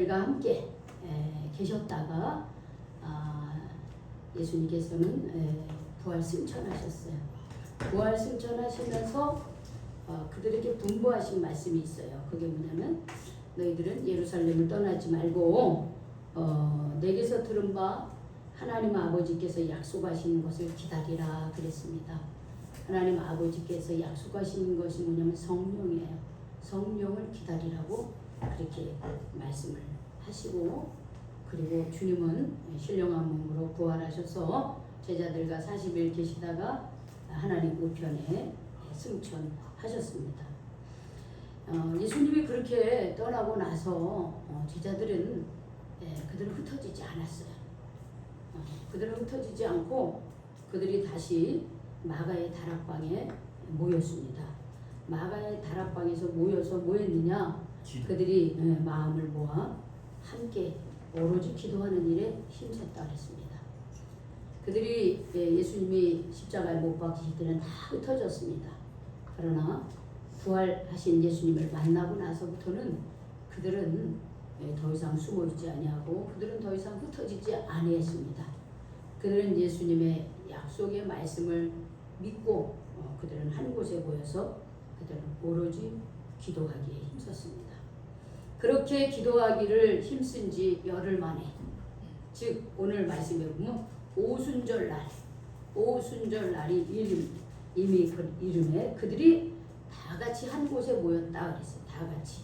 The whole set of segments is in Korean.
제자들과 함께 계셨다가 예수님께서는 부활 승천하셨어요. 부활 승천하시면서 그들에게 분부하신 말씀이 있어요. 그게 뭐냐면 너희들은 예루살렘을 떠나지 말고 내게서 들은 바 하나님 아버지께서 약속하시는 것을 기다리라 그랬습니다. 하나님 아버지께서 약속하시는 것이 뭐냐면 성령이에요. 성령을 기다리라고 그렇게 말씀을 하시고, 그리고 주님은 신령한 몸으로 부활하셔서 제자들과 40일 계시다가 하나님 우편에 승천하셨습니다. 예수님이 그렇게 떠나고 나서 제자들은 그들은 흩어지지 않았어요. 그들은 흩어지지 않고 그들이 다시 마가의 다락방에 모였습니다. 마가의 다락방에서 모여서 뭐 했느냐? 그들이 마음을 모아 함께 오로지 기도하는 일에 힘썼다 그랬습니다. 그들이 예수님이 십자가에 못 박히실 때는 다 흩어졌습니다. 그러나 부활하신 예수님을 만나고 나서부터는 그들은 더 이상 숨어있지 아니하고 그들은 더 이상 흩어지지 아니했습니다. 그들은 예수님의 약속의 말씀을 믿고 그들은 한 곳에 모여서 그들은 오로지 기도하기에 힘썼습니다. 그렇게 기도하기를 힘쓴 지 열흘 만에, 즉 오늘 말씀에 보면 오순절날이 이미 그 이름에 그들이 다 같이 한 곳에 모였다 그랬어요. 다 같이.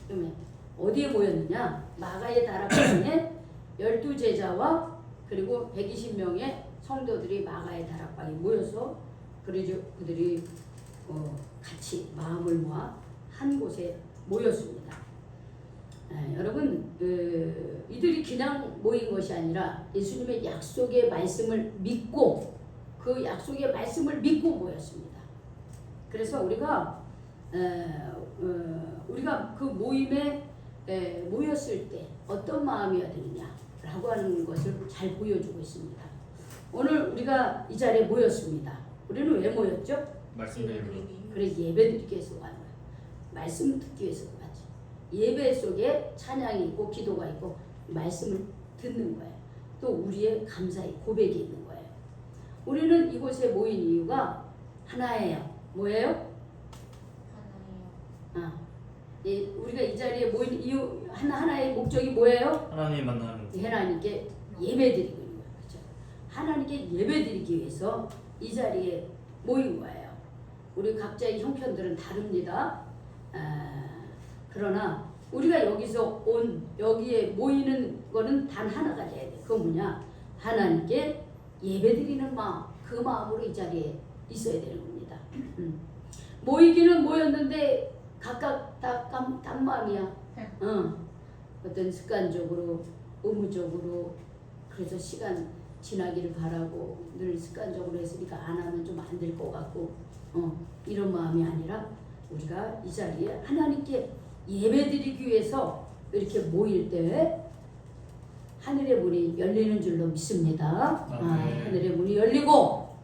그러면 어디에 모였느냐? 마가의 다락방에 12제자와 그리고 120명의 성도들이 마가의 다락방에 모여서 그들이 같이 마음을 모아 한 곳에 모였습니다. 여러분, 이들이 그냥 모인 것이 아니라 예수님의 약속의 말씀을 믿고 그 약속의 말씀을 믿고 모였습니다. 그래서 우리가 그 모임에 모였을 때 어떤 마음이어야 되느냐라고 하는 것을 잘 보여주고 있습니다. 오늘 우리가 이 자리에 모였습니다. 우리는 왜 모였죠? 말씀 드리러. 그래, 예배 드리기 위해서 온 거예요. 말씀 듣기 위해서 온 거지. 예배 속에 찬양이 있고 기도가 있고 말씀을 듣는 거예요. 또 우리의 감사의 고백이 있는 거예요. 우리는 이곳에 모인 이유가 하나예요. 뭐예요? 우리가 이 자리에 모인 이유 하나의 목적이 뭐예요? 하나님 만나는 것. 하나님께 예배드리고 있는 거예요. 그렇죠? 하나님께 예배드리기 위해서 이 자리에 모인 거예요. 우리 각자의 형편들은 다릅니다. 그러나 우리가 여기에 모이는 거는 단 하나가 돼야 돼. 그건 뭐냐? 하나님께 예배드리는 마음, 그 마음으로 이 자리에 있어야 되는 겁니다. 모이기는 모였는데 각각 다 딴 마음이야. 어떤 습관적으로, 의무적으로, 그래서 시간 지나기를 바라고 늘 습관적으로 했으니까 안 하면 좀 안 될 것 같고, 이런 마음이 아니라 우리가 이 자리에 하나님께 예배드리기 위해서 이렇게 모일 때 하늘의 문이 열리는 줄로 믿습니다. 하늘의 문이 열리고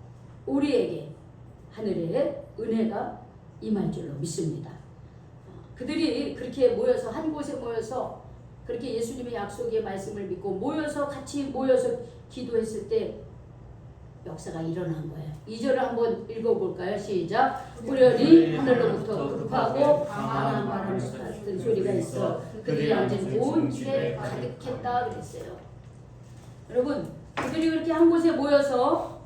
우리에게 하늘의 은혜가 임할 줄로 믿습니다. 그들이 그렇게 모여서 한 곳에 모여서 그렇게 예수님의 약속의 말씀을 믿고 같이 모여서 기도했을 때 역사가 일어난 거예요. 2절을 한번 읽어볼까요? 시작. 후련히 하늘로부터 급하고 강한 바람 같은 소리가 있어 그들이 앉은 온 집에 가득했다 그랬어요. 여러분, 그들이 그렇게 한 곳에 모여서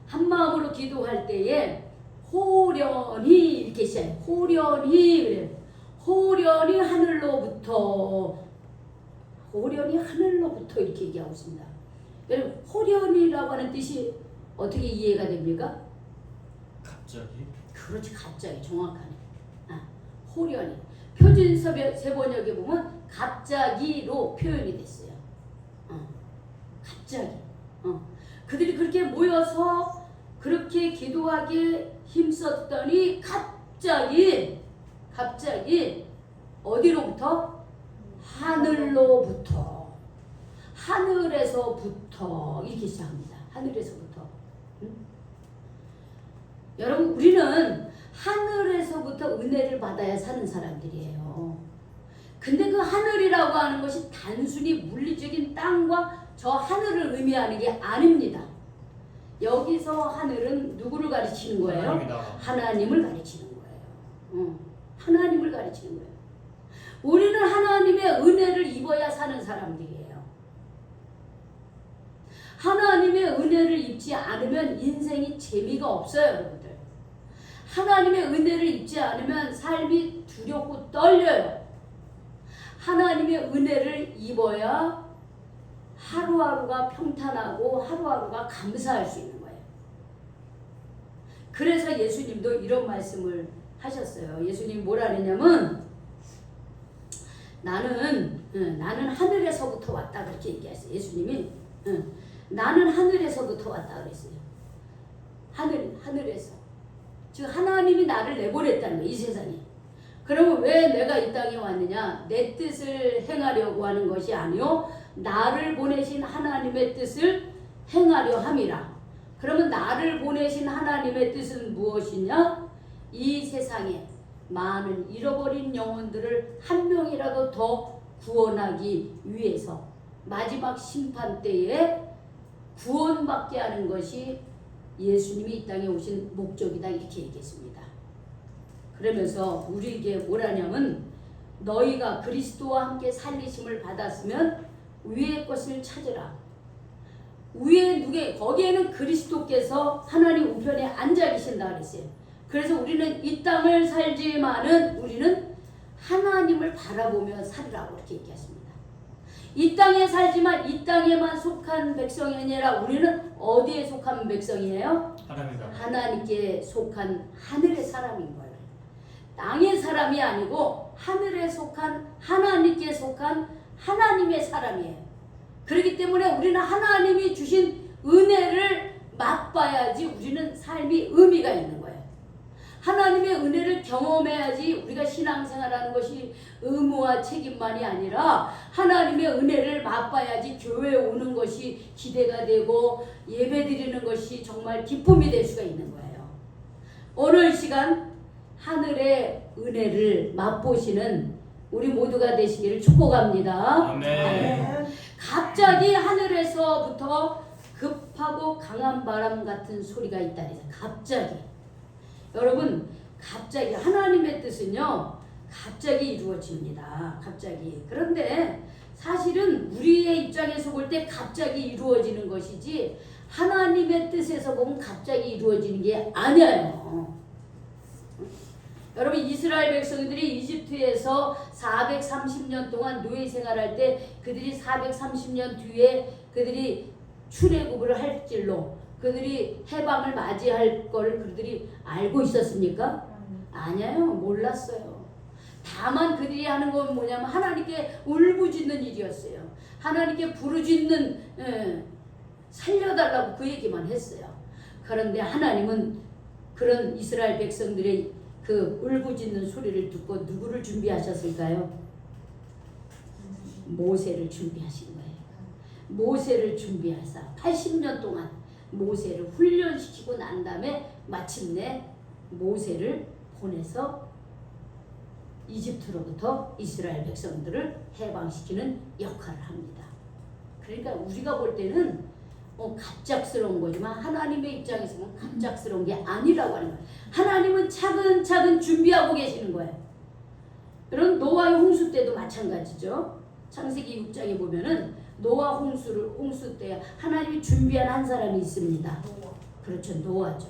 한 마음으로 기도할 때에 호련히 이렇게 시작해요. 호련히 그래요. 호련히 하늘로부터 이렇게 얘기하고 있습니다. 여러분, 호련이라고 하는 뜻이 어떻게 이해가 됩니까? 갑자기? 그렇지, 갑자기 정확하네. 호련히. 표준 세번역에 보면 갑자기로 표현이 됐어요. 갑자기. 그들이 그렇게 모여서 그렇게 기도하기에 힘썼더니 갑자기 어디로부터? 하늘에서부터 이렇게 시작합니다. 하늘에서부터. 여러분, 우리는 하늘에서부터 은혜를 받아야 사는 사람들이에요. 근데 그 하늘이라고 하는 것이 단순히 물리적인 땅과 저 하늘을 의미하는 게 아닙니다. 여기서 하늘은 누구를 가르치는 거예요? 하나님이다. 하나님을 가르치는 거예요. 하나님을 가르치는 거예요. 우리는 하나님의 은혜를 입어야 사는 사람들이에요. 하나님의 은혜를 입지 않으면 인생이 재미가 없어요, 여러분들. 하나님의 은혜를 입지 않으면 삶이 두렵고 떨려요. 하나님의 은혜를 입어야 하루하루가 평탄하고 하루하루가 감사할 수 있는 거예요. 그래서 예수님도 이런 말씀을 하셨어요. 예수님이 뭐라 그랬냐면 나는 하늘에서부터 왔다 그렇게 얘기했어요. 예수님이 나는 하늘에서부터 왔다 그랬어요. 하늘에서. 즉 하나님이 나를 내보냈다는 거예요. 이 세상에. 그러면 왜 내가 이 땅에 왔느냐? 내 뜻을 행하려고 하는 것이 아니요 나를 보내신 하나님의 뜻을 행하려 함이라. 그러면 나를 보내신 하나님의 뜻은 무엇이냐? 이 세상에 많은 잃어버린 영혼들을 한 명이라도 더 구원하기 위해서 마지막 심판 때에 구원받게 하는 것이 예수님이 이 땅에 오신 목적이다 이렇게 얘기했습니다. 그러면서 우리에게 뭐라냐면 너희가 그리스도와 함께 살리심을 받았으면 위의 것을 찾으라. 위에 누게 거기에는 그리스도께서 하나님 우편에 앉아 계신다 그랬어요. 그래서 우리는 이 땅을 살지만은 우리는 하나님을 바라보며 살으라고 이렇게 얘기했습니다. 이 땅에 살지만 이 땅에만 속한 백성이 아니라 우리는 어디에 속한 백성이에요? 하나님께 속한 하늘의 사람인 거예요. 땅의 사람이 아니고 하늘에 속한 하나님께 속한 하나님의 사람이에요. 그렇기 때문에 우리는 하나님이 주신 은혜를 맛봐야지 우리는 삶이 의미가 있는 거예요. 하나님의 은혜를 경험해야지 우리가 신앙생활하는 것이 의무와 책임만이 아니라 하나님의 은혜를 맛봐야지 교회에 오는 것이 기대가 되고 예배드리는 것이 정말 기쁨이 될 수가 있는 거예요. 오늘 시간 하늘의 은혜를 맛보시는 우리 모두가 되시기를 축복합니다. 아멘. 갑자기 하늘에서부터 급하고 강한 바람 같은 소리가 있다. 갑자기. 여러분, 갑자기 하나님의 뜻은요, 갑자기 이루어집니다. 갑자기. 그런데 사실은 우리의 입장에서 볼 때 갑자기 이루어지는 것이지 하나님의 뜻에서 보면 갑자기 이루어지는 게 아니에요. 여러분, 이스라엘 백성들이 이집트에서 430년 동안 노예 생활할 때 그들이 430년 뒤에 그들이 출애굽을 할 길로 그들이 해방을 맞이할 거를 그들이 알고 있었습니까? 아니에요. 몰랐어요. 다만 그들이 하는 건 뭐냐면 하나님께 울부짖는 일이었어요. 하나님께 부르짖는 살려달라고 그 얘기만 했어요. 그런데 하나님은 그런 이스라엘 백성들의 그 울부짖는 소리를 듣고 누구를 준비하셨을까요? 모세를 준비하신 거예요. 모세를 준비해서 80년 동안 모세를 훈련시키고 난 다음에 마침내 모세를 보내서 이집트로부터 이스라엘 백성들을 해방시키는 역할을 합니다. 그러니까 우리가 볼 때는 갑작스러운 거지만 하나님의 입장에서는 갑작스러운 게 아니라고 하는 거예요. 하나님은 차근차근 준비하고 계시는 거예요. 그런 노아의 홍수 때도 마찬가지죠. 창세기 6장에 보면은 노아 홍수 때 하나님이 준비한 한 사람이 있습니다. 그렇죠. 노아죠.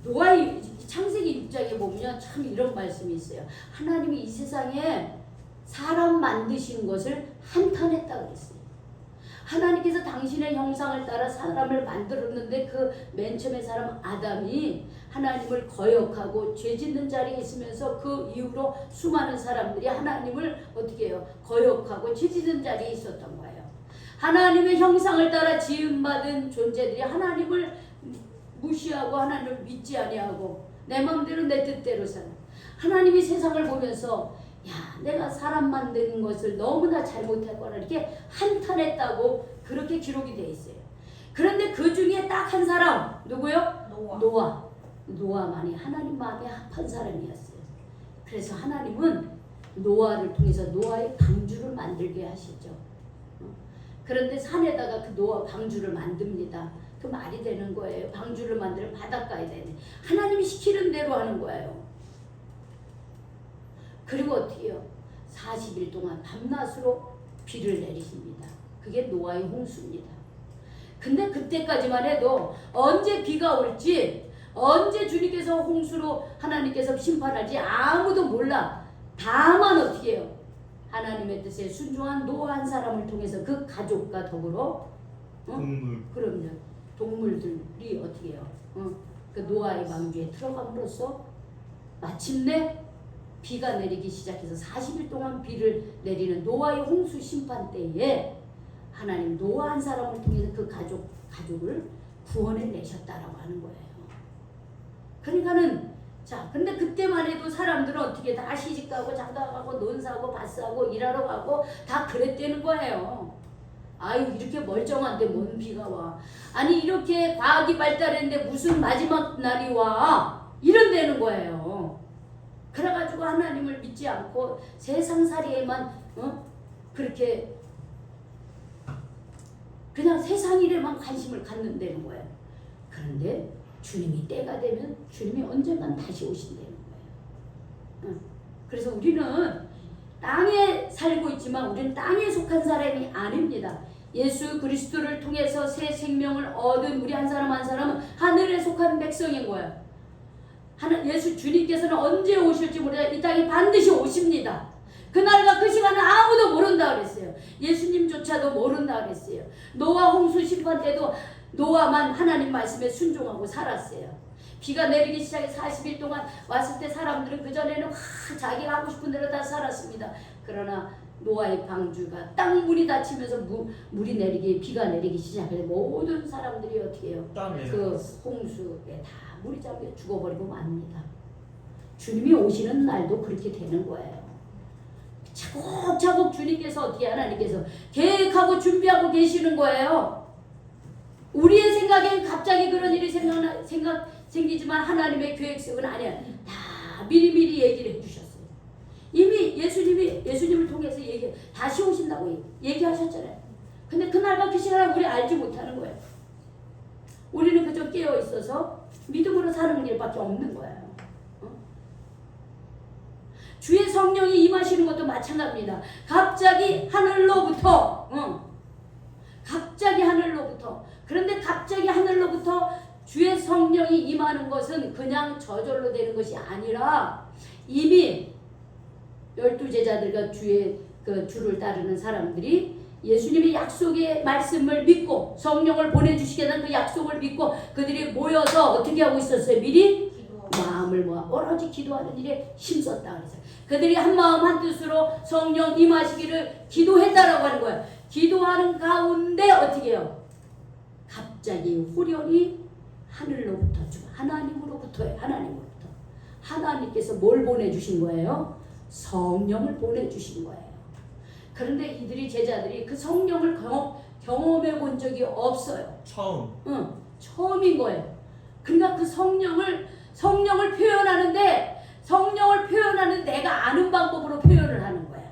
노아의 창세기 6장에 보면 참 이런 말씀이 있어요. 하나님이 이 세상에 사람 만드신 것을 한탄했다 그랬어요. 하나님께서 당신의 형상을 따라 사람을 만들었는데 그 맨 처음에 사람 아담이 하나님을 거역하고 죄 짓는 자리에 있으면서 그 이후로 수많은 사람들이 하나님을 어떻게 해요? 거역하고 죄 짓는 자리에 있었던 거예요. 하나님의 형상을 따라 지음받은 존재들이 하나님을 무시하고 하나님을 믿지 아니하고 내 마음대로 내 뜻대로 사는 하나님이 세상을 보면서 야, 내가 사람 만드는 것을 너무나 잘못했거나 이렇게 한탄했다고 그렇게 기록이 돼 있어요. 그런데 그 중에 딱 한 사람 누구요? 노아만이 하나님 마음에 합한 사람이었어요. 그래서 하나님은 노아를 통해서 노아의 방주를 만들게 하시죠. 그런데 산에다가 그 노아 방주를 만듭니다. 그 말이 되는 거예요. 방주를 만들면 바닷가에 되네. 하나님이 시키는 대로 하는 거예요. 그리고 어떻게 해요? 40일 동안 밤낮으로 비를 내리십니다. 그게 노아의 홍수입니다. 근데 그때까지만 해도 언제 비가 올지, 언제 주님께서 홍수로 하나님께서 심판할지 아무도 몰라. 다만 어떻게 해요? 하나님의 뜻에 순종한 노아 한 사람을 통해서 그 가족과 더불어 동물. 그럼요. 동물들이 어떻게 해요? 그 노아의 방주에 들어감으로써 마침내 비가 내리기 시작해서 40일 동안 비를 내리는 노아의 홍수 심판 때에 하나님 노아 한 사람을 통해서 그 가족을 구원해 내셨다라고 하는 거예요. 그러니까는 자, 근데 그때만 해도 사람들은 어떻게 다 시집가고 장가가고 논사고 밭사고 일하러 가고 다 그랬다는 거예요. 아유 이렇게 멀쩡한데 뭔 비가 와. 아니 이렇게 과학이 발달했는데 무슨 마지막 날이 와. 이런다는 거예요. 그래가지고 하나님을 믿지 않고 세상살이에만 그렇게 그냥 세상 일에만 관심을 갖는다는 거예요. 그런데 주님이 때가 되면 주님이 언젠간 다시 오신다는 거예요. 그래서 우리는 땅에 살고 있지만 우리는 땅에 속한 사람이 아닙니다. 예수 그리스도를 통해서 새 생명을 얻은 우리 한 사람 한 사람은 하늘에 속한 백성인 거예요. 예수 주님께서는 언제 오실지 모르다 이 땅에 반드시 오십니다. 그날과 그 시간은 아무도 모른다 그랬어요. 예수님조차도 모른다 그랬어요. 노아 홍수 심판 때도 노아만 하나님 말씀에 순종하고 살았어요. 비가 내리기 시작해 40일 동안 왔을 때 사람들은 그전에는 자기가 하고 싶은 대로 다 살았습니다. 그러나 노아의 방주가 땅 문이 닫히면서 물이 내리기 비가 내리기 시작해서 모든 사람들이 어떻게 해요? 그 홍수에 다 물이 잠겨 죽어버리고 맙니다. 주님이 오시는 날도 그렇게 되는 거예요. 차곡차곡 주님께서 어떻게 하나님께서 계획하고 준비하고 계시는 거예요. 우리의 생각엔 갑자기 그런 일이 생기지만 하나님의 계획 속은 아니야. 다 미리미리 얘기를 해주셨어요. 이미 예수님을 통해서 다시 오신다고 얘기하셨잖아요. 근데 그날과 그 시간을 우리 알지 못하는 거예요. 우리는 그저 깨어 있어서 믿음으로 사는 일밖에 없는 거예요. 주의 성령이 임하시는 것도 마찬가지입니다. 갑자기 하늘로부터 그런데 갑자기 하늘로부터 주의 성령이 임하는 것은 그냥 저절로 되는 것이 아니라 이미 12제자들과 주를 따르는 사람들이 예수님의 약속의 말씀을 믿고 성령을 보내주시겠다는 그 약속을 믿고 그들이 모여서 어떻게 하고 있었어요? 미리 마음을 모아 오로지 기도하는 일에 힘썼다 그랬어요. 그들이 한 마음 한 뜻으로 성령 임하시기를 기도했다라고 하는 거예요. 기도하는 가운데 어떻게 해요? 갑자기 후련히 하늘로부터 하나님으로부터예요. 하나님께서 뭘 보내주신 거예요? 성령을 보내주신 거예요. 그런데 이들이 제자들이 그 성령을 경험해 본 적이 없어요. 처음인 거예요. 그러니까 그 성령을 표현하는데 성령을 표현하는 내가 아는 방법으로 표현을 하는 거야.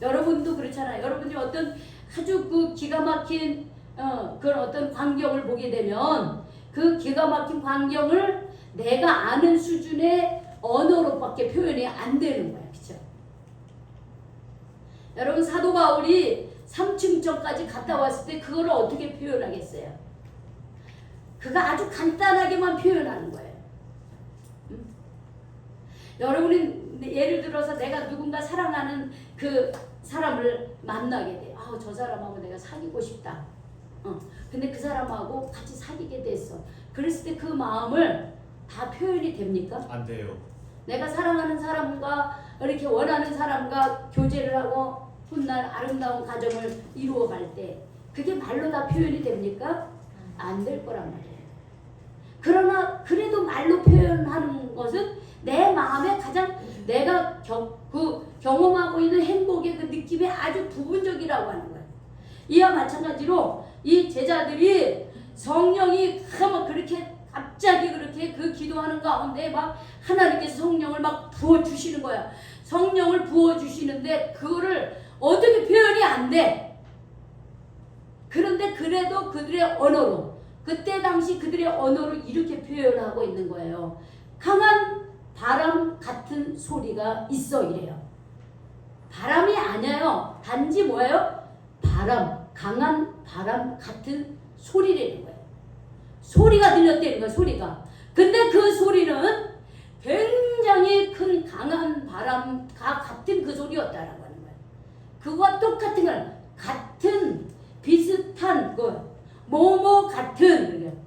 여러분도 그렇잖아요. 여러분이 어떤 아주 그 기가 막힌 그런 어떤 광경을 보게 되면 그 기가 막힌 광경을 내가 아는 수준의 언어로밖에 표현이 안 되는 거야. 그렇죠? 여러분 사도 바울이 3층전까지 갔다 왔을 때 그거를 어떻게 표현하겠어요? 그가 아주 간단하게만 표현하는 거예요. 여러분이 예를 들어서 내가 누군가 사랑하는 그 사람을 만나게 돼. 저 사람하고 내가 사귀고 싶다. 근데 그 사람하고 같이 사귀게 됐어. 그랬을 때 그 마음을 다 표현이 됩니까? 안 돼요. 내가 사랑하는 사람과 이렇게 원하는 사람과 교제를 하고 훗날 아름다운 가정을 이루어갈 때 그게 말로 다 표현이 됩니까? 안 될 거란 말이에요. 그러나 그래도 말로 표현하는 것은 내 마음에 가장 내가 경험하고 있는 행복의 그 느낌의 아주 부분적이라고 하는 거예요. 이와 마찬가지로 이 제자들이 성령이 그렇게 갑자기 그렇게 그 기도하는 가운데 막 하나님께서 성령을 막 부어주시는 거야. 성령을 부어주시는데 그거를 어떻게 표현이 안 돼. 그런데 그래도 그들의 언어로, 그때 당시 그들의 언어로 이렇게 표현하고 있는 거예요. 강한 바람 같은 소리가 있어 이래요. 바람이 아니에요. 단지 뭐예요? 바람, 강한 바람 같은 소리라는 거예요. 소리가 들렸다는 거예요. 소리가. 근데 그 소리는 굉장히 큰 강한 바람과 같은 그 소리였다라고 하는 거예요. 그거와 똑같은 걸, 같은 비슷한 것, 뭐뭐 같은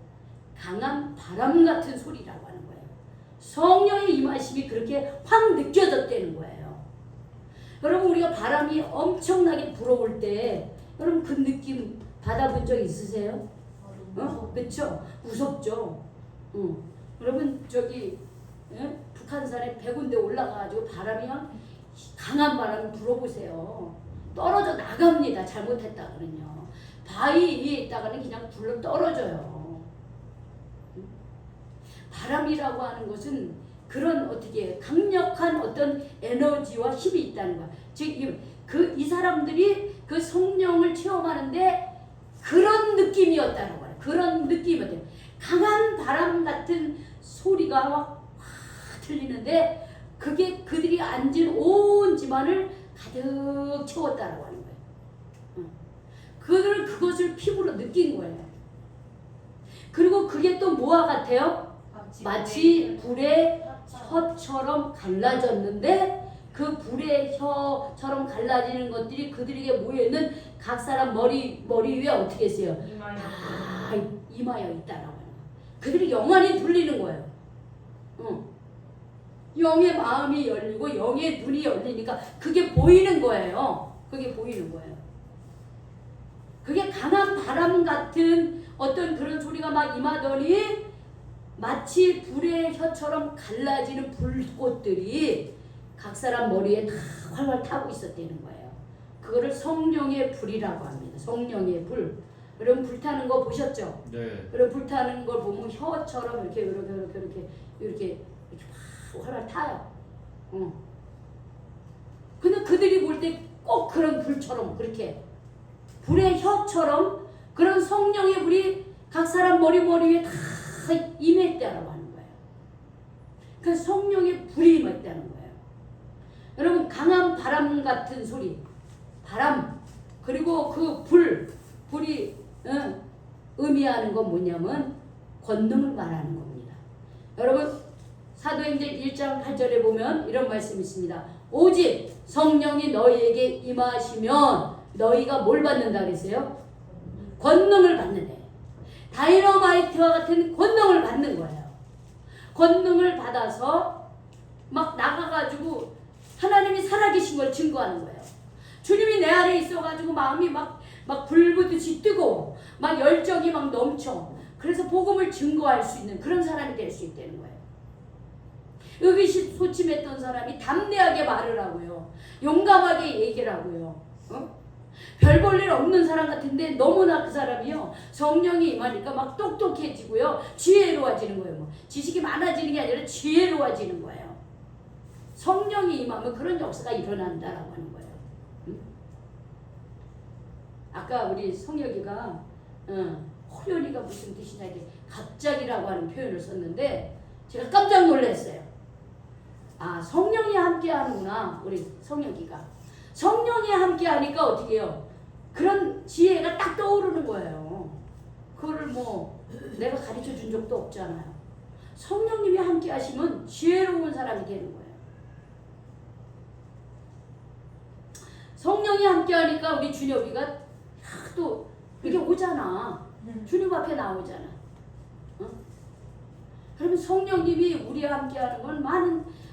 강한 바람 같은 소리라고 하는 거예요. 성령의 임하심이 그렇게 확 느껴졌다는 거예요. 여러분 우리가 바람이 엄청나게 불어올 때 여러분 그 느낌 받아본 적 있으세요? 그렇죠? 무섭죠. 여러분 저기 북한산에 100군데 올라가가지고 바람이 강한 바람이 불어보세요. 떨어져 나갑니다. 잘못했다가는요. 바위 위에 있다가는 그냥 불러 떨어져요. 바람이라고 하는 것은 그런 어떻게 강력한 어떤 에너지와 힘이 있다는 거야. 즉 이 사람들이 그 성령을 체험하는데 그런 느낌이었다는 거야. 그런 느낌이었대요. 강한 바람 같은 소리가 확 들리는데 그게 그들이 앉은 온 집안을 가득 채웠다라고 하는 거예요. 그들은 그것을 피부로 느낀 거예요. 그리고 그게 또 뭐와 같아요? 마치 불의 혀처럼 갈라졌는데 그 불의 혀처럼 갈라지는 것들이 그들에게 모여있는 각 사람 머리 위에 어떻게 했어요? 다 임하여 있다라고 하는 거예요. 그들이 영안이 들리는 거예요. 영의 마음이 열리고 영의 눈이 열리니까 그게 보이는 거예요. 그게 보이는 거예요. 그게 강한 바람 같은 어떤 그런 소리가 막 임하더니 마치 불의 혀처럼 갈라지는 불꽃들이 각 사람 머리에 다 활활 타고 있었다는 거예요. 그거를 성령의 불이라고 합니다. 성령의 불. 여러분 불타는 거 보셨죠? 네. 여러분 불타는 걸 보면 혀처럼 이렇게 막 활활 타요. 근데 그들이 볼 때 꼭 그런 불처럼 그렇게 불의 혀처럼 그런 성령의 불이 각 사람 머리 위에 다 임했다라고 하는 거예요. 그 성령의 불이 임했다는 거예요. 여러분 강한 바람 같은 소리, 바람 그리고 그 불이 의미하는 건 뭐냐면 권능을 말하는 겁니다. 여러분 사도행전 1장 8절에 보면 이런 말씀이 있습니다. 오직 성령이 너희에게 임하시면 너희가 뭘 받는다 그랬어요? 권능을 받는데 다이너마이트와 같은 권능을 받는 거예요. 권능을 받아서 막 나가가지고 하나님이 살아계신 걸 증거하는 거예요. 주님이 내 안에 있어가지고 마음이 막 불붙듯이 뜨고 막 열정이 막 넘쳐. 그래서 복음을 증거할 수 있는 그런 사람이 될 수 있다는 거예요. 의기소침했던 사람이 담대하게 말을 하고요. 용감하게 얘기를 하고요. 별 볼 일 없는 사람 같은데 너무나 그 사람이요. 성령이 임하니까 막 똑똑해지고요. 지혜로워지는 거예요. 뭐. 지식이 많아지는 게 아니라 지혜로워지는 거예요. 성령이 임하면 그런 역사가 일어난다라고 하는 거예요. 아까 우리 성혁이가 호연이가 무슨 뜻이냐 이게 갑자기라고 하는 표현을 썼는데 제가 깜짝 놀랐어요. 아 성령이 함께 하는구나. 우리 성혁이가 성령이 함께 하니까 어떻게 해요? 그런 지혜가 딱 떠오르는 거예요. 그거를 뭐 내가 가르쳐 준 적도 없잖아요. 성령님이 함께 하시면 지혜로운 사람이 되는 거예요. 성령이 함께 하니까 우리 준혁이가 또 이게 오잖아. 주님 앞에 나오잖아. 그러면 성령님이 우리와 함께 하는 건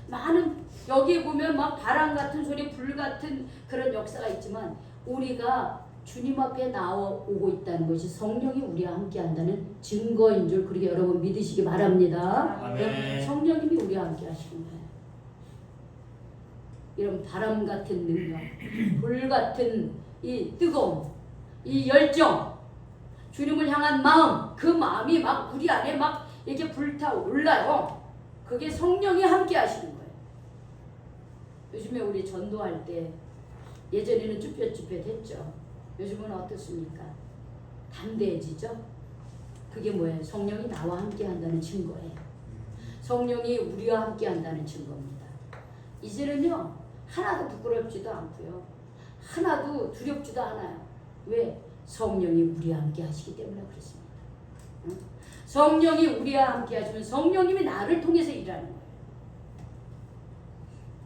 많은 여기에 보면 막 바람 같은 소리, 불 같은 그런 역사가 있지만 우리가 주님 앞에 나오고 있다는 것이 성령이 우리와 함께 한다는 증거인 줄 그렇게 여러분 믿으시기 바랍니다. 아멘. 성령님이 우리와 함께 하시는 거예요. 이런 바람 같은 능력, 불 같은 이 뜨거움, 이 열정, 주님을 향한 마음, 그 마음이 막 우리 안에 막 이렇게 불타올라요. 그게 성령이 함께 하시는 거예요. 요즘에 우리 전도할 때 예전에는 쭈뼛쭈뼛했죠. 요즘은 어떻습니까? 담대해지죠. 그게 뭐예요? 성령이 나와 함께 한다는 증거예요. 성령이 우리와 함께 한다는 증거입니다. 이제는요 하나도 부끄럽지도 않고요 하나도 두렵지도 않아요. 왜? 성령이 우리와 함께 하시기 때문에 그렇습니다. 응? 성령이 우리와 함께 하시면 성령님이 나를 통해서 일하는 거예요.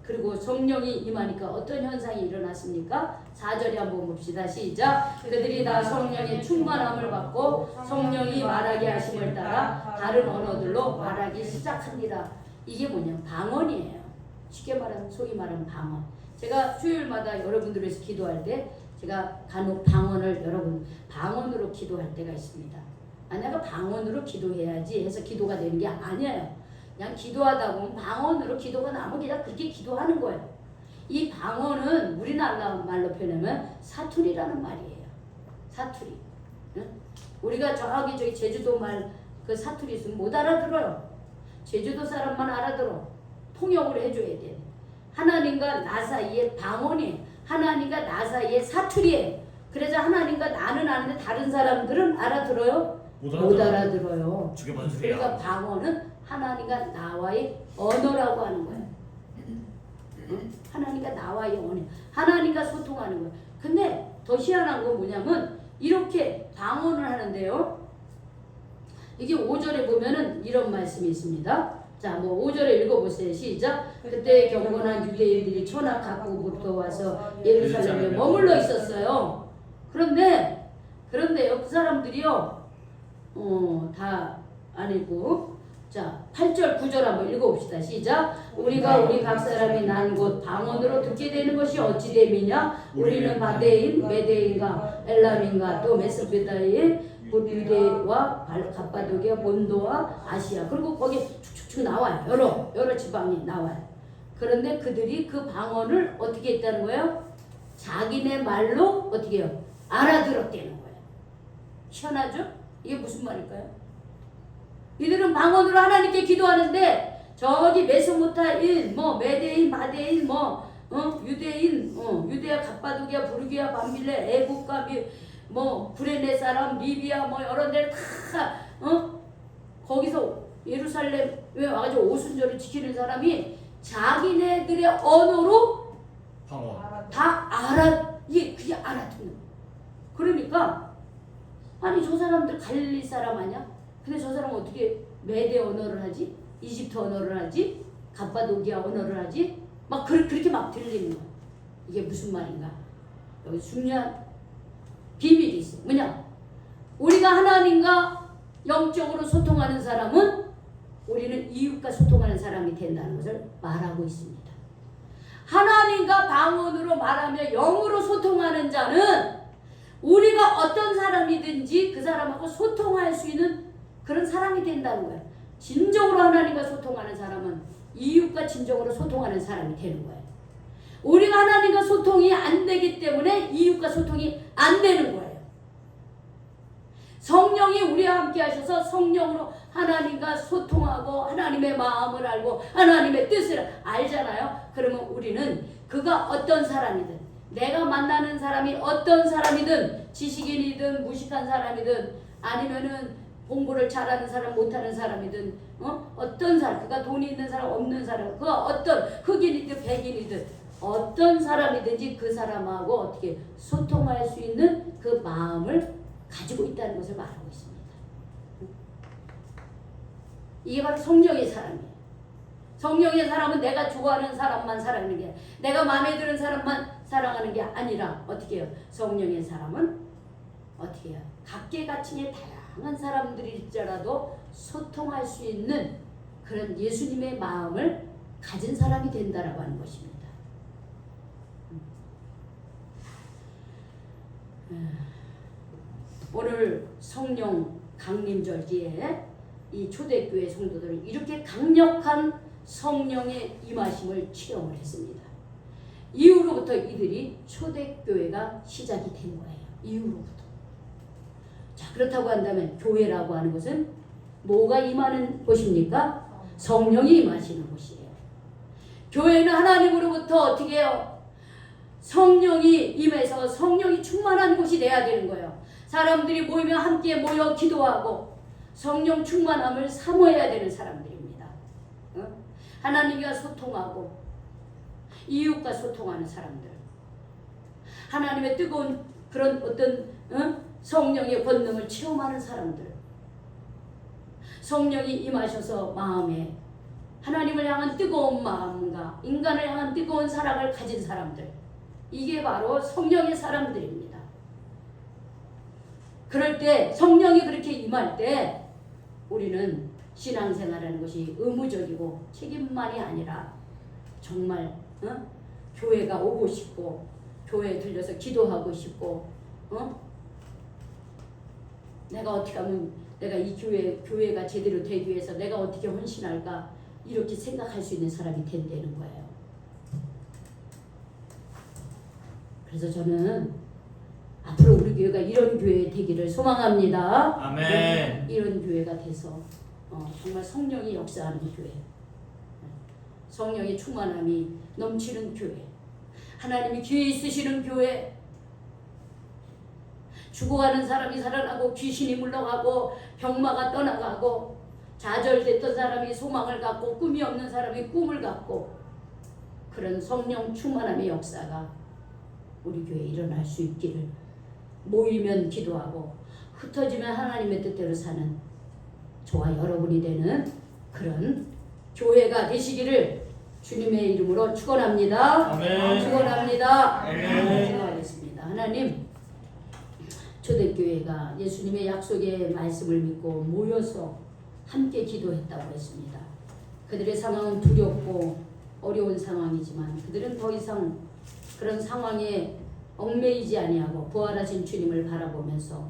그리고 성령이 임하니까 어떤 현상이 일어났습니까? 4절에 한번 봅시다. 시작. 그들이 다 성령의 충만함을 받고 성령이 말하게 하심을 따라 다른 언어들로 말하기 시작합니다. 이게 뭐냐? 방언이에요. 쉽게 말하면 소위 말하면 방언. 제가 수요일마다 여러분들 위해서 기도할 때 제가 간혹 방언을 여러분 방언으로 기도할 때가 있습니다. 아, 내가 방언으로 기도해야지 해서 기도가 되는 게 아니에요. 그냥 기도하다 보면 방언으로 기도가 나면 그냥 그렇게 기도하는 거예요. 이 방언은 우리나라 말로 표현하면 사투리라는 말이에요. 사투리. 응? 우리가 저기 제주도 말 그 사투리 있으면 못 알아들어요. 제주도 사람만 알아들어. 통역을 해줘야 돼. 하나님과 나 사이에 방언이, 하나님과 나 사이에 사투리에. 그래서 하나님과 나는 아는데 다른 사람들은 알아들어요? 못 알아들어요. 그러니까 방언은 하나님과 나와의 언어라고 하는 거예요. 응? 하나님과 나와의 언어. 하나님과 소통하는 거예요. 근데 더 희한한 건 뭐냐면 이렇게 방언을 하는데요. 이게 5절에 보면은 이런 말씀이 있습니다. 자, 뭐 5절에 읽어보세요. 시작. 그때 경건한 유대인들이 천하 각국부터 와서 예루살렘에 머물러 있었어요. 그런데요, 그 사람들이요, 다 아니고, 자, 8절, 9절 한번 읽어봅시다. 시작. 우리가 우리 각 사람이 난 곳 방언으로 듣게 되는 것이 어찌 됨이냐? 우리는 바데인, 메데인과 엘람인과 또 메소포타미아의 유대와 갑바도기아, 본도와 아시아. 그리고 거기 축축축 나와요. 여러 지방이 나와요. 그런데 그들이 그 방언을 어떻게 했다는 거예요? 자기네 말로 어떻게 해요? 알아들었다는 거예요. 희한하죠? 이게 무슨 말일까요? 이들은 방언으로 하나님께 기도하는데 저기 메소포타미아, 뭐 메데인, 바데인, 유대인, 유대야, 갑바도기아, 부르기아, 밤빌레, 애국과 뭐 브레네 사람, 리비아, 뭐 여러 데를 다 거기서 예루살렘에 와가지고 오순절을 지키는 사람이 자기네들의 언어로 방언 다 그게 알아듣는. 그러니까 아니 저 사람들 갈릴리 사람 아니야? 근데 저 사람은 어떻게 메데 언어를 하지? 이집트 언어를 하지? 갑바도기아 언어를 하지? 막 그렇게 막 들리는 거야. 이게 무슨 말인가? 여기 중요한 비밀이 있어. 뭐냐? 우리가 하나님과 영적으로 소통하는 사람은 우리는 이웃과 소통하는 사람이 된다는 것을 말하고 있습니다. 하나님과 방언으로 말하며 영으로 소통하는 자는 우리가 어떤 사람이든지 그 사람하고 소통할 수 있는 그런 사람이 된다는 거예요. 진정으로 하나님과 소통하는 사람은 이웃과 진정으로 소통하는 사람이 되는 거예요. 우리가 하나님과 소통이 안 되기 때문에 이웃과 소통이 안 되는 거예요. 성령이 우리와 함께 하셔서 성령으로 하나님과 소통하고 하나님의 마음을 알고 하나님의 뜻을 알잖아요. 그러면 우리는 그가 어떤 사람이든 내가 만나는 사람이 어떤 사람이든 지식인이든 무식한 사람이든 아니면은 공부를 잘하는 사람 못하는 사람이든 어떤 사람 그가 돈이 있는 사람 없는 사람 그가 어떤 흑인이든 백인이든 어떤 사람이든지 그 사람하고 어떻게 소통할 수 있는 그 마음을 가지고 있다는 것을 말하고 있습니다. 이게 바로 성령의 사람이에요. 성령의 사람은 내가 좋아하는 사람만 사랑하는 게 내가 마음에 드는 사람만 사랑하는 게 아니라 어떻게 해요? 성령의 사람은 어떻게 해요? 각계각층의 다양한 사람들일지라도 소통할 수 있는 그런 예수님의 마음을 가진 사람이 된다라고 하는 것입니다. 오늘 성령 강림절기에 이 초대교회 성도들은 이렇게 강력한 성령의 임하심을 체험을 했습니다. 이후로부터 이들이 초대교회가 시작이 된 거예요. 이후로부터. 자, 그렇다고 한다면 교회라고 하는 것은 뭐가 임하는 곳입니까? 성령이 임하시는 곳이에요. 교회는 하나님으로부터 어떻게 해요? 성령이 임해서 성령이 충만한 곳이 돼야 되는 거예요. 사람들이 모이면 함께 모여 기도하고 성령 충만함을 사모해야 되는 사람들입니다. 하나님과 소통하고 이웃과 소통하는 사람들, 하나님의 뜨거운 그런 어떤 성령의 권능을 체험하는 사람들, 성령이 임하셔서 마음에 하나님을 향한 뜨거운 마음과 인간을 향한 뜨거운 사랑을 가진 사람들, 이게 바로 성령의 사람들입니다. 그럴 때 성령이 그렇게 임할 때 우리는 신앙생활하는 것이 의무적이고 책임만이 아니라 정말 교회가 오고 싶고 교회에 들려서 기도하고 싶고 내가 어떻게 하면 내가 이 교회가 제대로 되기 위해서 내가 어떻게 헌신할까 이렇게 생각할 수 있는 사람이 된다는 거예요. 그래서 저는 앞으로 우리 교회가 이런 교회 되기를 소망합니다. 아멘. 이런 교회가 돼서 정말 성령이 역사하는 교회, 성령의 충만함이 넘치는 교회, 하나님이 귀에 쓰시는 교회, 죽어가는 사람이 살아나고 귀신이 물러가고 병마가 떠나가고 좌절됐던 사람이 소망을 갖고 꿈이 없는 사람이 꿈을 갖고 그런 성령 충만함의 역사가 우리 교회에 일어날 수 있기를, 모이면 기도하고 흩어지면 하나님의 뜻대로 사는 저와 여러분이 되는 그런 교회가 되시기를 주님의 이름으로 축원합니다. 아멘. 축원합니다. 아멘. 기도하겠습니다. 하나님, 초대교회가 예수님의 약속의 말씀을 믿고 모여서 함께 기도했다고 했습니다. 그들의 상황은 두렵고 어려운 상황이지만 그들은 더 이상 그런 상황에 얽매이지 아니하고 부활하신 주님을 바라보면서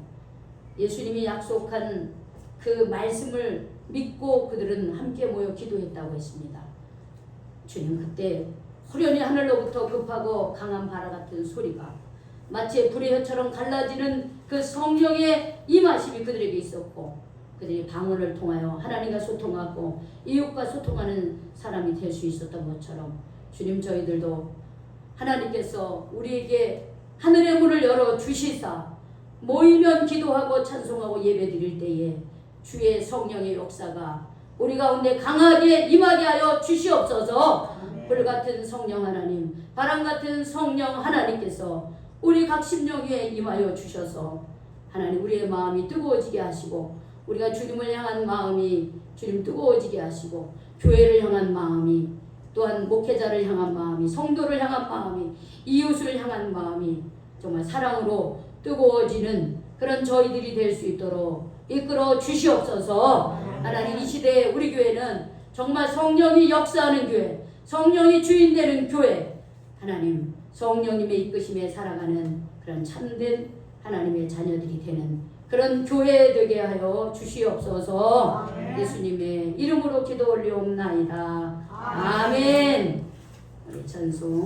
예수님이 약속한 그 말씀을 믿고 그들은 함께 모여 기도했다고 했습니다. 주님, 그때 후련히 하늘로부터 급하고 강한 바라 같은 소리가 마치 불의 혀처럼 갈라지는 그 성령의 임하심이 그들에게 있었고 그들이 방언을 통하여 하나님과 소통하고 이웃과 소통하는 사람이 될 수 있었던 것처럼 주님, 저희들도 하나님께서 우리에게 하늘의 문을 열어 주시사 모이면 기도하고 찬송하고 예배드릴 때에 주의 성령의 역사가 우리 가운데 강하게 임하게 하여 주시옵소서. 불같은 성령 하나님, 바람같은 성령 하나님께서 우리 각 심령 위에 임하여 주셔서 하나님 우리의 마음이 뜨거워지게 하시고 우리가 주님을 향한 마음이 주님 뜨거워지게 하시고 교회를 향한 마음이 또한 목회자를 향한 마음이 성도를 향한 마음이 이웃을 향한 마음이 정말 사랑으로 뜨거워지는 그런 저희들이 될 수 있도록 이끌어 주시옵소서. 하나님, 이 시대에 우리 교회는 정말 성령이 역사하는 교회, 성령이 주인 되는 교회, 하나님 성령님의 이끄심에 살아가는 그런 참된 하나님의 자녀들이 되는 그런 교회 되게 하여 주시옵소서. 예수님의 이름으로 기도 올리옵나이다. 아멘. 우리 찬송